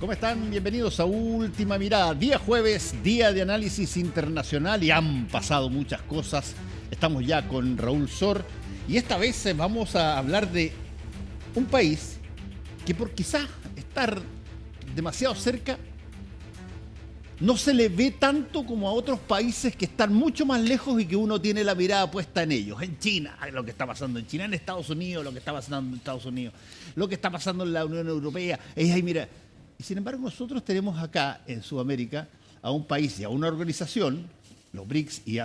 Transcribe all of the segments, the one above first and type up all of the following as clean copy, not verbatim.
¿Cómo están? Bienvenidos a Última Mirada. Día jueves, día de análisis internacional y han pasado muchas cosas. Estamos ya con Raúl Sor y esta vez vamos a hablar de un país que por quizás estar demasiado cerca no se le ve tanto como a otros países que están mucho más lejos y que uno tiene la mirada puesta en ellos. En China, lo que está pasando en China, en Estados Unidos, lo que está pasando en Estados Unidos, lo que está pasando en la Unión Europea. Ahí, mira. Y sin embargo, nosotros tenemos acá en Sudamérica a un país y a una organización, los BRICS, y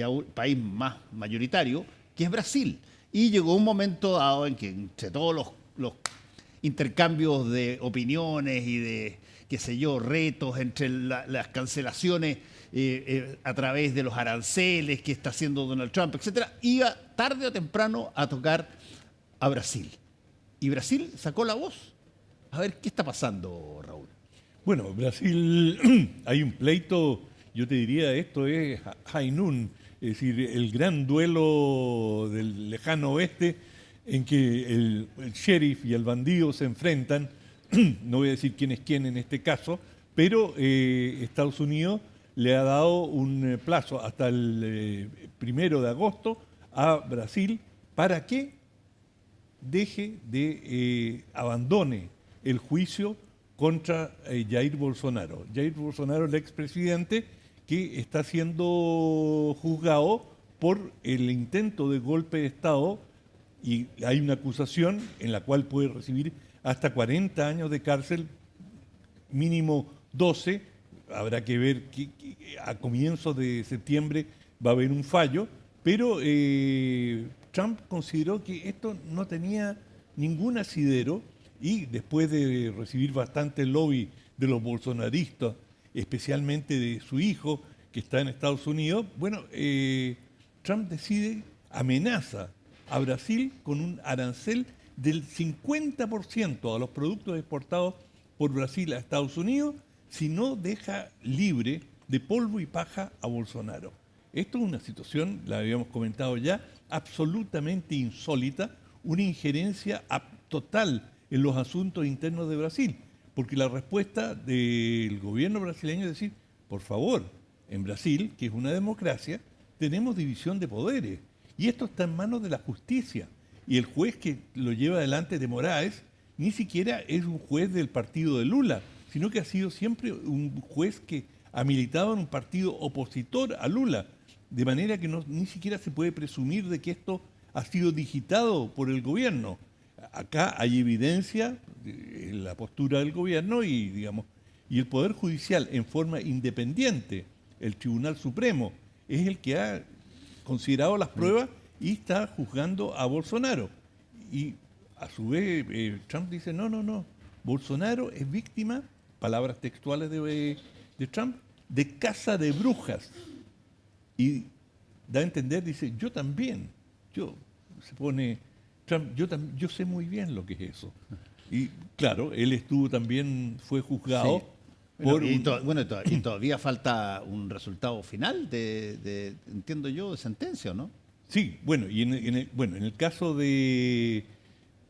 a un país más mayoritario, que es Brasil. Y llegó un momento dado en que entre todos los intercambios de opiniones y de, qué sé yo, retos entre las cancelaciones a través de los aranceles que está haciendo Donald Trump, etcétera, iba tarde o temprano a tocar a Brasil. Y Brasil sacó la voz. A ver, ¿qué está pasando, Raúl? Bueno, Brasil, hay un pleito, yo te diría, esto es High Noon, es decir, el gran duelo del lejano oeste en que el sheriff y el bandido se enfrentan. No voy a decir quién es quién en este caso, pero Estados Unidos le ha dado un plazo hasta el 1 de agosto a Brasil para que abandone el juicio contra Jair Bolsonaro. Jair Bolsonaro, el expresidente, que está siendo juzgado por el intento de golpe de Estado y hay una acusación en la cual puede recibir hasta 40 años de cárcel, mínimo 12. Habrá que ver que a comienzos de septiembre va a haber un fallo, pero Trump consideró que esto no tenía ningún asidero y después de recibir bastante lobby de los bolsonaristas, especialmente de su hijo que está en Estados Unidos, bueno, Trump amenaza a Brasil con un arancel del 50% a los productos exportados por Brasil a Estados Unidos si no deja libre de polvo y paja a Bolsonaro. Esto es una situación, la habíamos comentado ya, absolutamente insólita, una injerencia total en los asuntos internos de Brasil, porque la respuesta del gobierno brasileño es decir, por favor, en Brasil, que es una democracia, tenemos división de poderes, y esto está en manos de la justicia, y el juez que lo lleva adelante de Moraes, ni siquiera es un juez del partido de Lula, sino que ha sido siempre un juez que ha militado en un partido opositor a Lula, de manera que ni siquiera se puede presumir de que esto ha sido digitado por el gobierno. Acá hay evidencia en la postura del gobierno y el Poder Judicial en forma independiente, el Tribunal Supremo, es el que ha considerado las pruebas y está juzgando a Bolsonaro. Y a su vez Trump dice, no, Bolsonaro es víctima, palabras textuales de Trump, de caza de brujas. Y da a entender, dice, yo también, se pone Trump, yo sé muy bien lo que es eso. Y claro, él fue juzgado sí. por... Y todavía falta un resultado final entiendo yo, de sentencia, ¿no? Sí, bueno, y en el caso de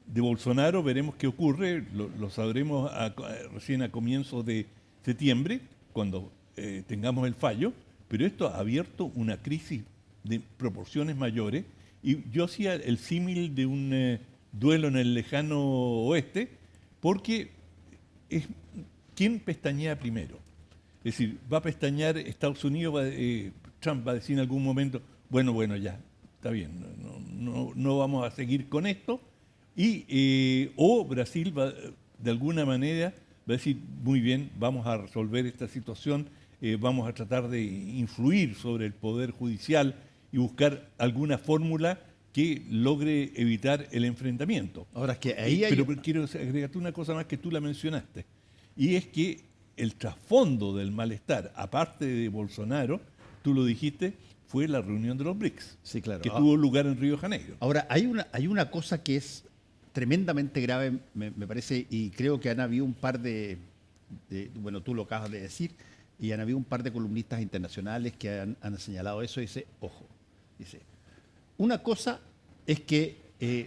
Bolsonaro veremos qué ocurre, lo sabremos recién a comienzos de septiembre, cuando tengamos el fallo, pero esto ha abierto una crisis de proporciones mayores. Y yo hacía el símil de un duelo en el lejano oeste, porque ¿quién pestañea primero? Es decir, va a pestañear Estados Unidos, Trump va a decir en algún momento, bueno, ya, está bien, no vamos a seguir con esto, o Brasil va, de alguna manera va a decir, muy bien, vamos a resolver esta situación, vamos a tratar de influir sobre el Poder Judicial, y buscar alguna fórmula que logre evitar el enfrentamiento. Ahora es que ahí Pero quiero agregarte una cosa más que tú la mencionaste, y es que el trasfondo del malestar, aparte de Bolsonaro, tú lo dijiste, fue la reunión de los BRICS, sí, claro, que tuvo lugar en Río de Janeiro. Ahora, hay una cosa que es tremendamente grave, me parece, y creo que han habido un par bueno, tú lo acabas de decir, y han habido un par de columnistas internacionales que han señalado eso y dice, ojo, dice, una cosa es que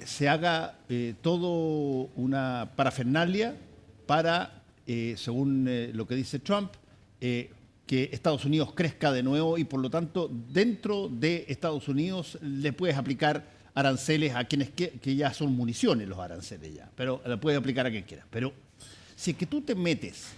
se haga todo una parafernalia para según lo que dice Trump, que Estados Unidos crezca de nuevo y por lo tanto dentro de Estados Unidos le puedes aplicar aranceles a quienes que ya son municiones los aranceles ya, pero le puedes aplicar a quien quieras. Pero si es que tú te metes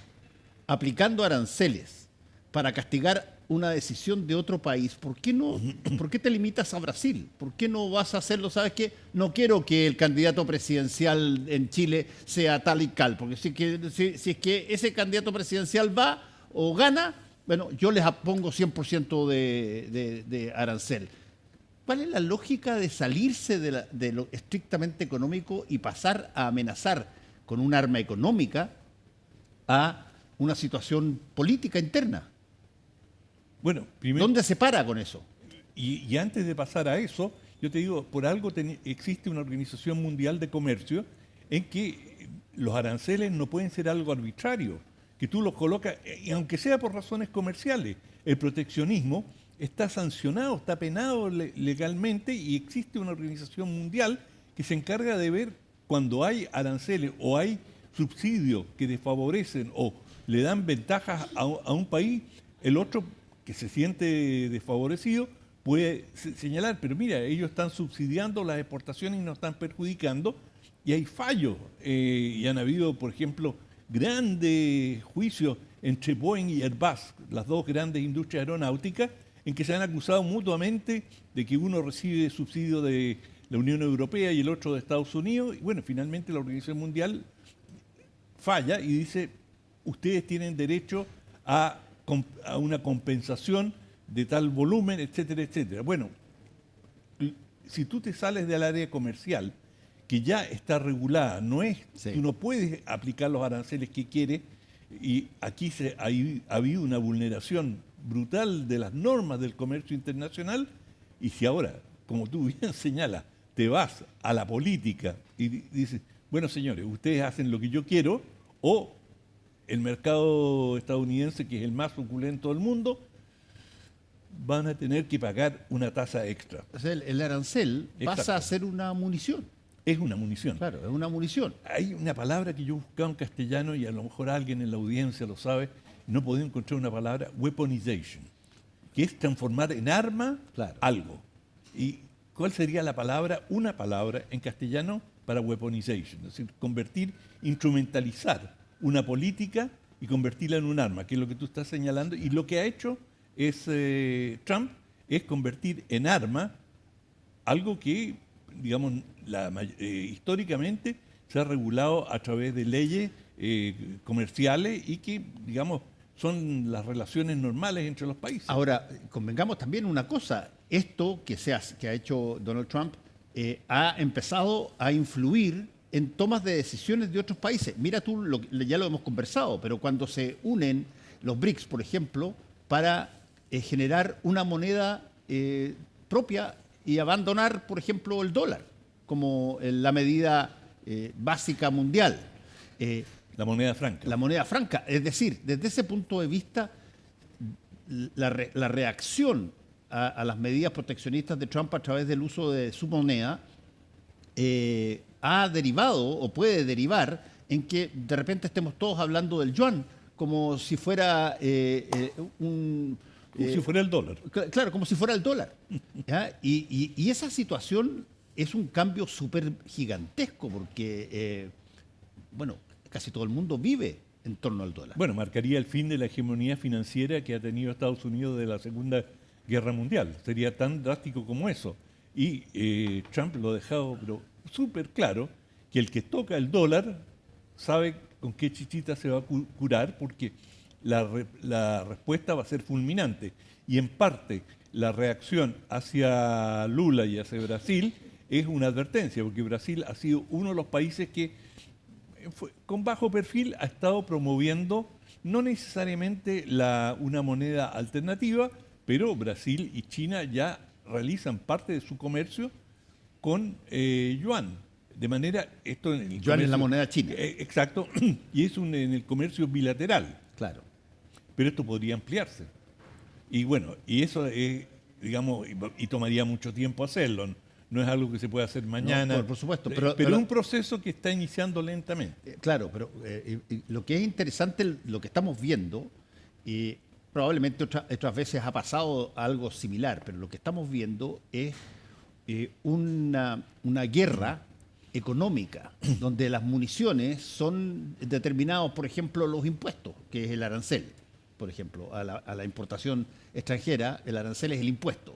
aplicando aranceles para castigar una decisión de otro país, ¿por qué te limitas a Brasil? ¿Por qué no vas a hacerlo? ¿Sabes qué? No quiero que el candidato presidencial en Chile sea tal y cal, porque si es que ese candidato presidencial va o gana, bueno, yo les pongo 100% de arancel. ¿Cuál es la lógica de salirse de lo estrictamente económico y pasar a amenazar con un arma económica a una situación política interna? Bueno, primero, ¿Dónde se para con eso? y antes de pasar a eso, yo te digo, por algo existe una Organización Mundial de Comercio en que los aranceles no pueden ser algo arbitrario, que tú los colocas, y aunque sea por razones comerciales. El proteccionismo está sancionado, está penado legalmente, y existe una organización mundial que se encarga de ver cuando hay aranceles o hay subsidios que desfavorecen o le dan ventajas a un país, el otro que se siente desfavorecido puede señalar, pero mira, ellos están subsidiando las exportaciones y nos están perjudicando, y hay fallos. Y han habido, por ejemplo, grandes juicios entre Boeing y Airbus, las dos grandes industrias aeronáuticas, en que se han acusado mutuamente de que uno recibe subsidio de la Unión Europea y el otro de Estados Unidos. Y bueno, finalmente la Organización Mundial falla y dice, ustedes tienen derecho a una compensación de tal volumen, etcétera, etcétera. Bueno, si tú te sales del área comercial, que ya está regulada, no es, Sí. tú no puedes aplicar los aranceles que quieres, y aquí ha habido una vulneración brutal de las normas del comercio internacional, y si ahora, como tú bien señalas, te vas a la política y dices, bueno señores, ustedes hacen lo que yo quiero, o el mercado estadounidense, que es el más suculento del mundo, van a tener que pagar una tasa extra. O sea, el arancel pasa Exacto. a ser una munición. Es una munición. Claro, es una munición. Hay una palabra que yo buscaba en castellano y a lo mejor alguien en la audiencia lo sabe, no podía encontrar una palabra, weaponization, que es transformar en arma Claro. algo. ¿Y cuál sería la palabra, una palabra en castellano para weaponization? Es decir, convertir, instrumentalizar una política y convertirla en un arma, que es lo que tú estás señalando. Y lo que ha hecho Trump es convertir en arma algo que, digamos, históricamente se ha regulado a través de leyes comerciales y que, digamos, son las relaciones normales entre los países. Ahora, convengamos también una cosa, esto que ha hecho Donald Trump ha empezado a influir en tomas de decisiones de otros países. Mira tú, ya lo hemos conversado, pero cuando se unen los BRICS, por ejemplo, para generar una moneda propia y abandonar, por ejemplo, el dólar como la medida básica mundial. La moneda franca. La moneda franca. Es decir, desde ese punto de vista, la reacción a las medidas proteccionistas de Trump a través del uso de su moneda ha derivado o puede derivar en que de repente estemos todos hablando del yuan como si fuera Como si fuera el dólar. Claro, como si fuera el dólar. ¿Ya? Y esa situación es un cambio súper gigantesco porque, bueno, casi todo el mundo vive en torno al dólar. Bueno, marcaría el fin de la hegemonía financiera que ha tenido Estados Unidos de la Segunda Guerra Mundial. Sería tan drástico como eso. Y Trump lo ha dejado súper claro, que el que toca el dólar sabe con qué chichita se va a curar, porque la respuesta va a ser fulminante. Y en parte la reacción hacia Lula y hacia Brasil es una advertencia, porque Brasil ha sido uno de los países que con bajo perfil ha estado promoviendo no necesariamente una moneda alternativa, pero Brasil y China ya realizan parte de su comercio con yuan. De manera, esto en el Yuan es la moneda china. Exacto, y es en el comercio bilateral. Claro. Pero esto podría ampliarse. Y bueno, y eso es, digamos, y tomaría mucho tiempo hacerlo. no es algo que se pueda hacer mañana. No, por supuesto, pero es un proceso que está iniciando lentamente. Claro, pero lo que es interesante, lo que estamos viendo, y probablemente otras veces ha pasado algo similar, pero lo que estamos viendo es una guerra económica, donde las municiones son determinados, por ejemplo, los impuestos, que es el arancel. Por ejemplo, a la importación extranjera, el arancel es el impuesto.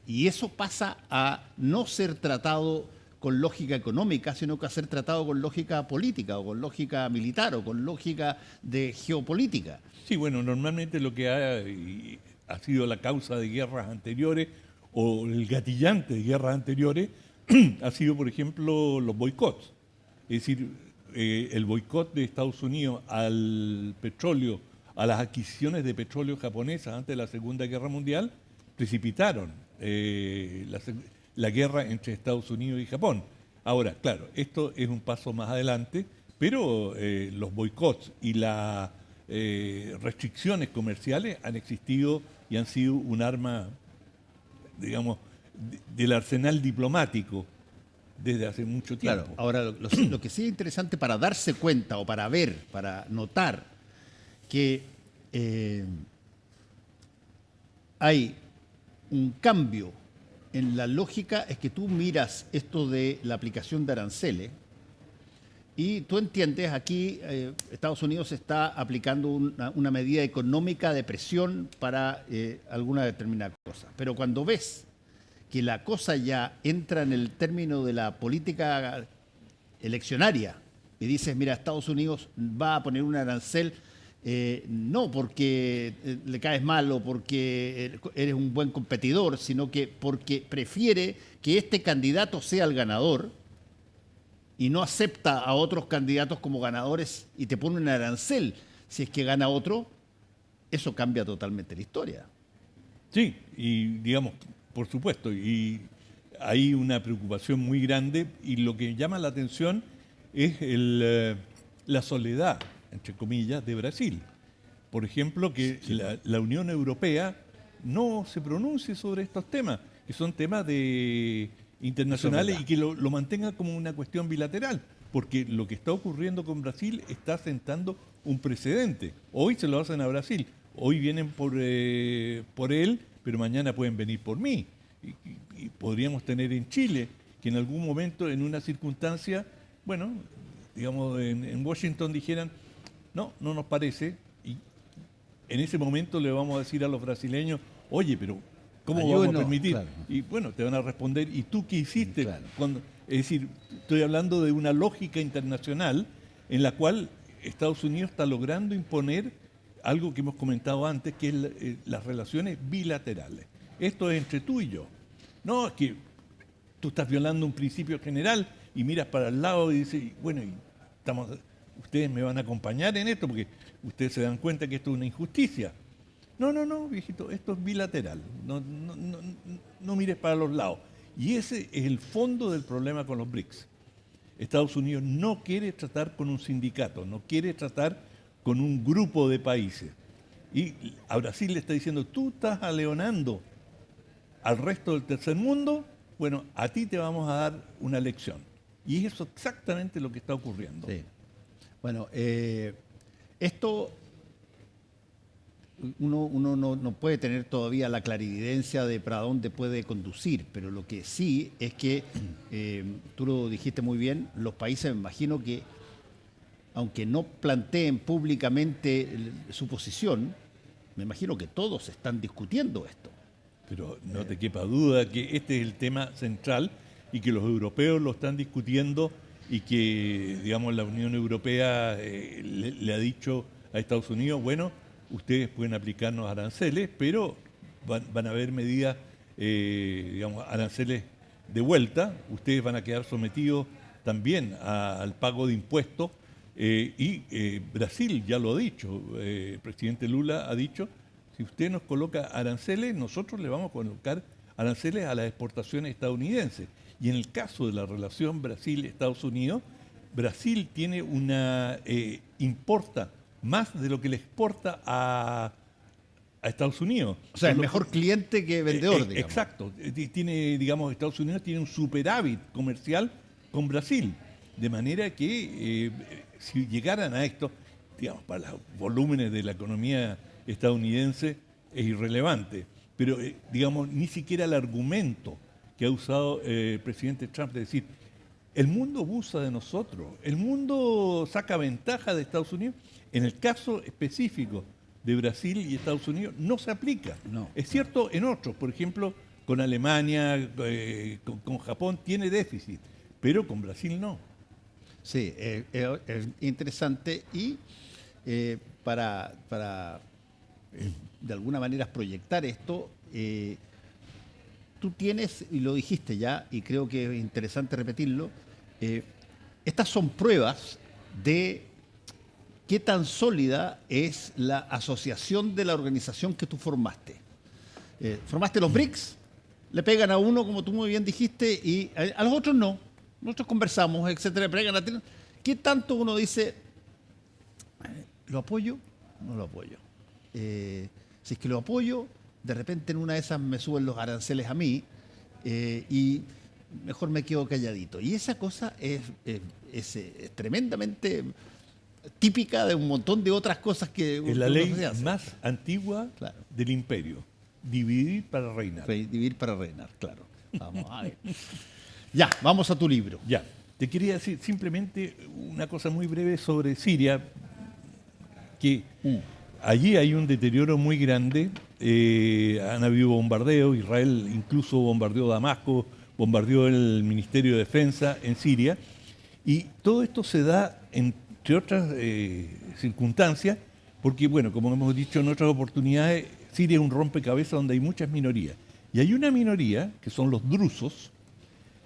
Y eso pasa a no ser tratado con lógica económica, sino que a ser tratado con lógica política, o con lógica militar, o con lógica de geopolítica. Sí, bueno, normalmente lo que ha sido la causa de guerras anteriores, o el gatillante de guerras anteriores, ha sido, por ejemplo, los boicots. Es decir, el boicot de Estados Unidos al petróleo, a las adquisiciones de petróleo japonesas antes de la Segunda Guerra Mundial, precipitaron la guerra entre Estados Unidos y Japón. Ahora, claro, esto es un paso más adelante, pero los boicots y las restricciones comerciales han existido y han sido un arma, digamos, del arsenal diplomático desde hace mucho tiempo. Claro, ahora lo que sí es interesante para darse cuenta o para ver, para notar que hay un cambio en la lógica, es que tú miras esto de la aplicación de aranceles y tú entiendes, aquí Estados Unidos está aplicando una medida económica de presión para alguna determinada cosa. Pero cuando ves que la cosa ya entra en el término de la política eleccionaria y dices, mira, Estados Unidos va a poner un arancel, no porque le caes mal o porque eres un buen competidor, sino que porque prefiere que este candidato sea el ganador y no acepta a otros candidatos como ganadores y te pone un arancel si es que gana otro, eso cambia totalmente la historia. Sí, y digamos, por supuesto, y hay una preocupación muy grande y lo que llama la atención es la soledad, entre comillas, de Brasil. Por ejemplo, que Sí. la Unión Europea no se pronuncie sobre estos temas, que son temas internacionales y que lo mantenga como una cuestión bilateral, porque lo que está ocurriendo con Brasil está sentando un precedente. Hoy se lo hacen a Brasil, hoy vienen por él, pero mañana pueden venir por mí. Y podríamos tener en Chile, que en algún momento, en una circunstancia, bueno, digamos, en Washington dijeran, no nos parece, y en ese momento le vamos a decir a los brasileños, oye, pero ¿cómo vamos a permitir? Claro. Y bueno, te van a responder, ¿y tú qué hiciste? Claro. Es decir, estoy hablando de una lógica internacional en la cual Estados Unidos está logrando imponer algo que hemos comentado antes, que es las relaciones bilaterales. Esto es entre tú y yo. No, es que tú estás violando un principio general y miras para el lado y dices, bueno, ustedes me van a acompañar en esto porque ustedes se dan cuenta que esto es una injusticia. No, viejito, esto es bilateral. No mires para los lados. Y ese es el fondo del problema con los BRICS. Estados Unidos no quiere tratar con un sindicato, no quiere tratar con un grupo de países. Y a Brasil le está diciendo, tú estás aleonando al resto del tercer mundo, bueno, a ti te vamos a dar una lección. Y es eso exactamente lo que está ocurriendo. Sí. Bueno, esto uno no puede tener todavía la clarividencia de para dónde puede conducir, pero lo que sí es que, tú lo dijiste muy bien, los países, me imagino que, aunque no planteen públicamente su posición, me imagino que todos están discutiendo esto. Pero no te quepa duda que este es el tema central y que los europeos lo están discutiendo y que, digamos, la Unión Europea le ha dicho a Estados Unidos, bueno, ustedes pueden aplicarnos aranceles, pero van a haber medidas, digamos, aranceles de vuelta, ustedes van a quedar sometidos también al pago de impuestos y Brasil ya lo ha dicho, el presidente Lula ha dicho, si usted nos coloca aranceles, nosotros le vamos a colocar aranceles a las exportaciones estadounidenses. Y en el caso de la relación Brasil-Estados Unidos, Brasil tiene importa más de lo que le exporta a a Estados Unidos. O sea, es mejor cliente que vendedor, digamos. Exacto. Tiene, digamos, Estados Unidos tiene un superávit comercial con Brasil. De manera que si llegaran a esto, digamos, para los volúmenes de la economía estadounidense es irrelevante. Pero, digamos, ni siquiera el argumento que ha usado el presidente Trump de decir, el mundo abusa de nosotros, el mundo saca ventaja de Estados Unidos, en el caso específico de Brasil y Estados Unidos no se aplica. No. Es cierto en otros, por ejemplo, con Alemania, con Japón tiene déficit, pero con Brasil no. Sí, es interesante y para de alguna manera proyectar esto, tú tienes, y lo dijiste ya, y creo que es interesante repetirlo, estas son pruebas de qué tan sólida es la asociación de la organización que tú formaste. Formaste los BRICS, le pegan a uno, como tú muy bien dijiste, y a los otros no. Nosotros conversamos, etcétera, pegan a ti. ¿Qué tanto uno dice, lo apoyo? No lo apoyo. Si es que lo apoyo, de repente en una de esas me suben los aranceles a mí y mejor me quedo calladito. Y esa cosa es tremendamente típica de un montón de otras cosas que es la ley más antigua, claro, del imperio. Dividir para reinar. Dividir para reinar, claro. Vamos a ver. Ya, vamos a tu libro. Ya, te quería decir simplemente una cosa muy breve sobre Siria, que allí hay un deterioro muy grande, han habido bombardeos, Israel incluso bombardeó Damasco, bombardeó el Ministerio de Defensa en Siria, y todo esto se da, entre otras circunstancias, porque, bueno, como hemos dicho en otras oportunidades, Siria es un rompecabezas donde hay muchas minorías. Y hay una minoría, que son los drusos,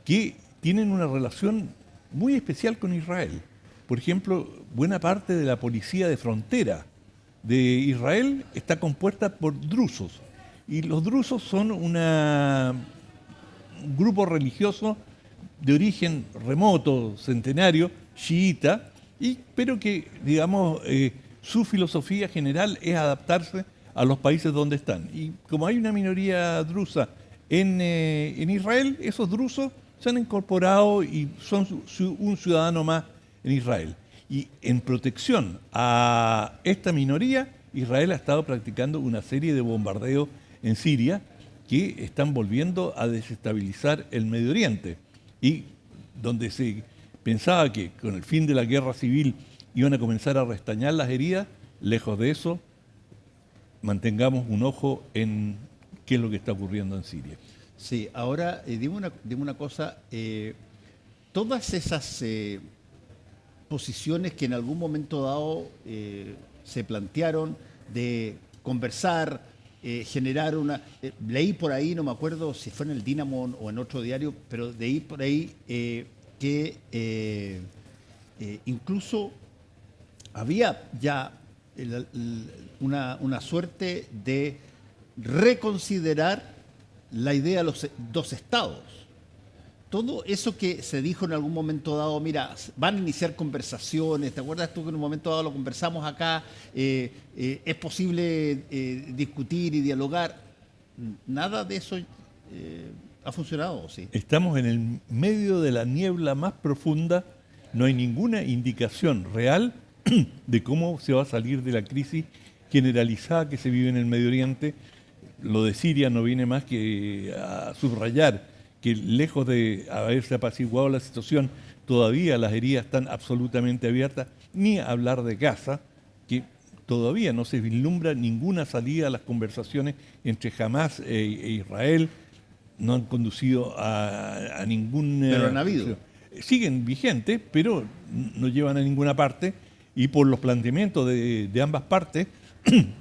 que tienen una relación muy especial con Israel. Por ejemplo, buena parte de la policía de frontera de Israel está compuesta por drusos. Y los drusos son un grupo religioso de origen remoto, centenario, chiita, pero que, digamos, su filosofía general es adaptarse a los países donde están. Y como hay una minoría drusa en Israel, esos drusos se han incorporado y son un ciudadano más en Israel. Y en protección a esta minoría, Israel ha estado practicando una serie de bombardeos en Siria que están volviendo a desestabilizar el Medio Oriente. Y donde se pensaba que con el fin de la guerra civil iban a comenzar a restañar las heridas, lejos de eso, mantengamos un ojo en qué es lo que está ocurriendo en Siria. Sí, ahora dime una cosa, todas esas posiciones que en algún momento dado se plantearon de conversar, generar una... leí por ahí, no me acuerdo si fue en el Dínamo o en otro diario, pero leí por ahí que incluso había ya una suerte de reconsiderar la idea de los dos estados. Todo eso que se dijo en algún momento dado, mira, van a iniciar conversaciones, ¿te acuerdas tú que en un momento dado lo conversamos acá? Es posible discutir y dialogar. Nada de eso ha funcionado, ¿sí? Estamos en el medio de la niebla más profunda, no hay ninguna indicación real de cómo se va a salir de la crisis generalizada que se vive en el Medio Oriente. Lo de Siria no viene más que a subrayar que lejos de haberse apaciguado la situación, todavía las heridas están absolutamente abiertas, ni hablar de Gaza, que todavía no se vislumbra ninguna salida a las conversaciones entre Hamas e Israel, no han conducido a ningún... Pero han habido. Siguen vigentes, pero no llevan a ninguna parte, y por los planteamientos de ambas partes,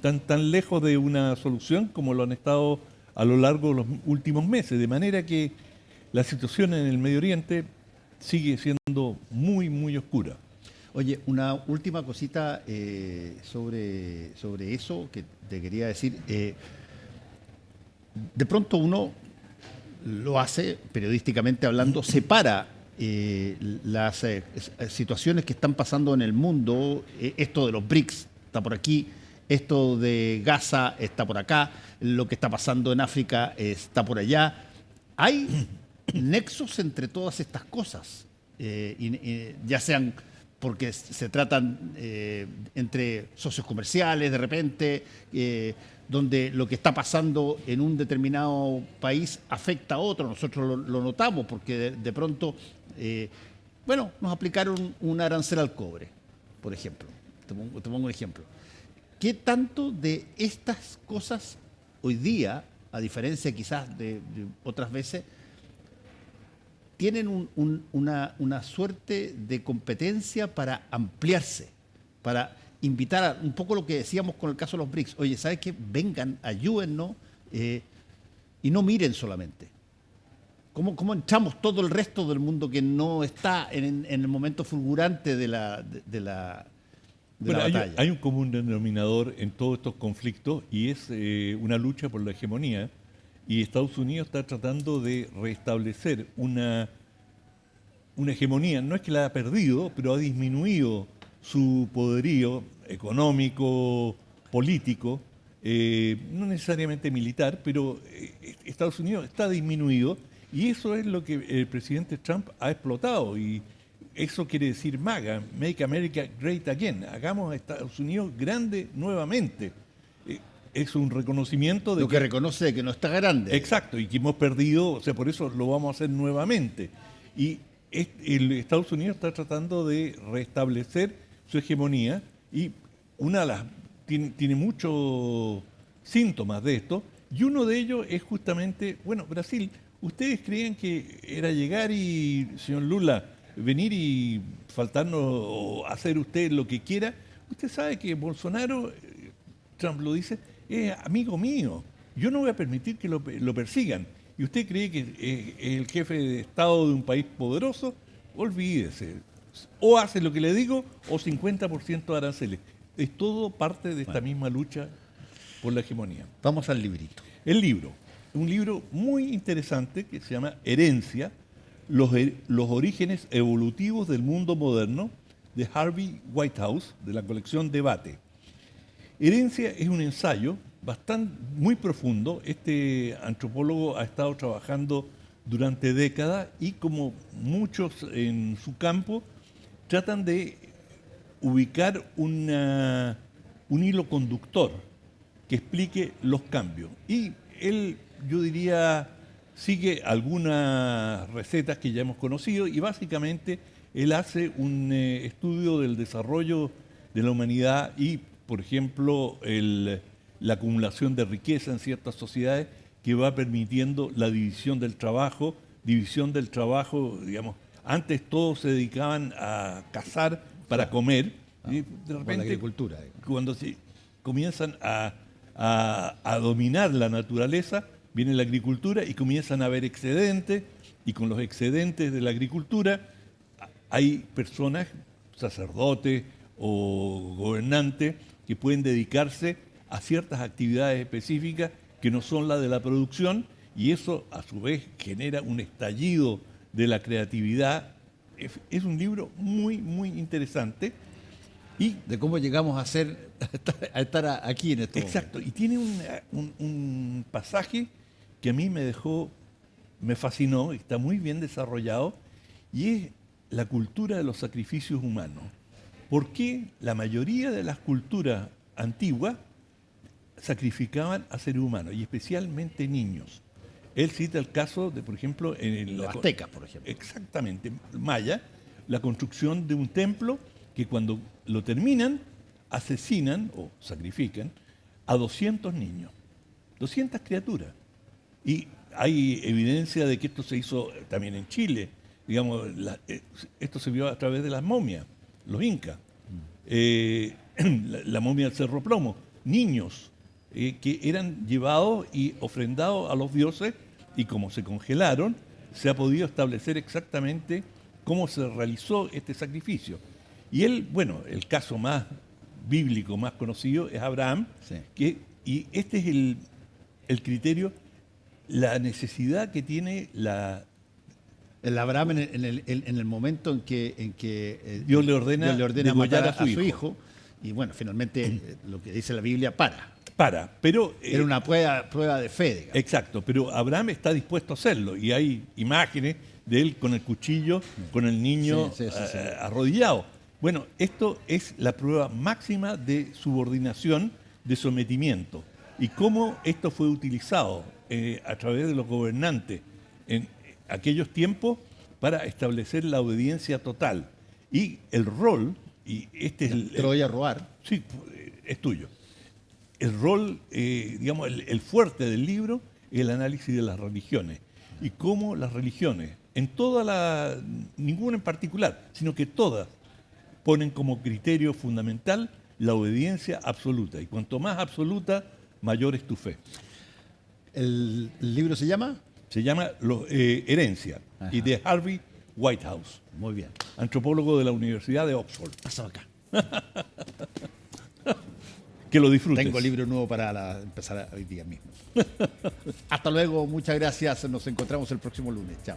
tan lejos de una solución como lo han estado a lo largo de los últimos meses, de manera que la situación en el Medio Oriente sigue siendo muy, muy oscura. Oye, una última cosita sobre eso que te quería decir. De pronto uno lo hace, periodísticamente hablando, separa las situaciones que están pasando en el mundo, esto de los BRICS está por aquí, esto de Gaza está por acá, lo que está pasando en África está por allá. Hay nexos entre todas estas cosas, ya sean porque se tratan entre socios comerciales de repente, donde lo que está pasando en un determinado país afecta a otro. Nosotros lo notamos porque de pronto, nos aplicaron un arancel al cobre, por ejemplo. Te pongo un ejemplo. ¿Qué tanto de estas cosas hoy día, a diferencia quizás de otras veces, tienen una suerte de competencia para ampliarse, para invitar a un poco lo que decíamos con el caso de los BRICS? Oye, ¿sabes qué? Vengan, ayúdennos y no miren solamente. ¿Cómo entramos todo el resto del mundo que no está en el momento fulgurante de la batalla? Hay un común denominador en todos estos conflictos y es una lucha por la hegemonía. Y Estados Unidos está tratando de restablecer una hegemonía. No es que la haya perdido, pero ha disminuido su poderío económico, político, no necesariamente militar, pero Estados Unidos está disminuido y eso es lo que el presidente Trump ha explotado. Y eso quiere decir MAGA, Make America Great Again. Hagamos a Estados Unidos grande nuevamente. Es un reconocimiento de lo que reconoce que no está grande. Exacto, y que hemos perdido, o sea, por eso lo vamos a hacer nuevamente. Y Estados Unidos está tratando de restablecer su hegemonía y tiene muchos síntomas de esto, y uno de ellos es justamente, Brasil, ¿ustedes creían que era llegar y, señor Lula, venir y faltarnos o hacer usted lo que quiera? Usted sabe que Bolsonaro, Trump lo dice, es amigo mío. Yo no voy a permitir que lo persigan. ¿Y usted cree que es el jefe de Estado de un país poderoso? Olvídese. O hace lo que le digo o 50% de aranceles. Es todo parte de esta misma lucha por la hegemonía. Vamos al librito. El libro. Un libro muy interesante que se llama Herencia, los orígenes evolutivos del mundo moderno, de Harvey Whitehouse, de la colección Debate. Herencia es un ensayo muy profundo. Este antropólogo ha estado trabajando durante décadas y, como muchos en su campo, tratan de ubicar un hilo conductor que explique los cambios. Y él, yo diría, sigue algunas recetas que ya hemos conocido y básicamente él hace un estudio del desarrollo de la humanidad y, por ejemplo, la acumulación de riqueza en ciertas sociedades que va permitiendo la división del trabajo, digamos, antes todos se dedicaban a cazar para comer, y de repente la agricultura, cuando se comienzan a dominar la naturaleza, viene la agricultura y comienzan a haber excedentes, y con los excedentes de la agricultura hay personas, sacerdotes o gobernantes, que pueden dedicarse a ciertas actividades específicas que no son las de la producción, y eso a su vez genera un estallido de la creatividad. Es un libro muy, muy interesante. Y de cómo llegamos a estar aquí en esto. Exacto, y tiene un pasaje que a mí me fascinó, está muy bien desarrollado, y es la cultura de los sacrificios humanos. ¿Por qué la mayoría de las culturas antiguas sacrificaban a seres humanos, y especialmente niños? Él cita el caso de, por ejemplo, los aztecas, por ejemplo. Exactamente, maya, la construcción de un templo que cuando lo terminan, asesinan o sacrifican a 200 niños, 200 criaturas. Y hay evidencia de que esto se hizo también en Chile. Digamos, esto se vio a través de las momias, los incas. La momia del Cerro Plomo, niños que eran llevados y ofrendados a los dioses, y como se congelaron, se ha podido establecer exactamente cómo se realizó este sacrificio. Y él, el caso más bíblico, más conocido, es Abraham, sí. Y este es el criterio, la necesidad que tiene el Abraham en el momento en que Dios le ordena matar a su hijo. Y bueno, finalmente lo que dice la Biblia Pero era una prueba de fe, digamos. exacto, pero Abraham está dispuesto a hacerlo y hay imágenes de él con el cuchillo, con el niño Sí. arrodillado. Bueno, esto es la prueba máxima de subordinación, de sometimiento. Y cómo esto fue utilizado a través de los gobernantes en aquellos tiempos para establecer la obediencia total. Y el rol, y este es Te lo voy a robar. Sí, es tuyo. El rol, digamos, el fuerte del libro es el análisis de las religiones. Y cómo las religiones, ninguna en particular, sino que todas, ponen como criterio fundamental la obediencia absoluta. Y cuanto más absoluta, mayor es tu fe. ¿El libro se llama? Se llama Herencia, Ajá. y de Harvey Whitehouse, Muy bien. antropólogo de la Universidad de Oxford. Pasa acá. Que lo disfrutes. Tengo libro nuevo para empezar hoy día mismo. Hasta luego, muchas gracias. Nos encontramos el próximo lunes. Chao.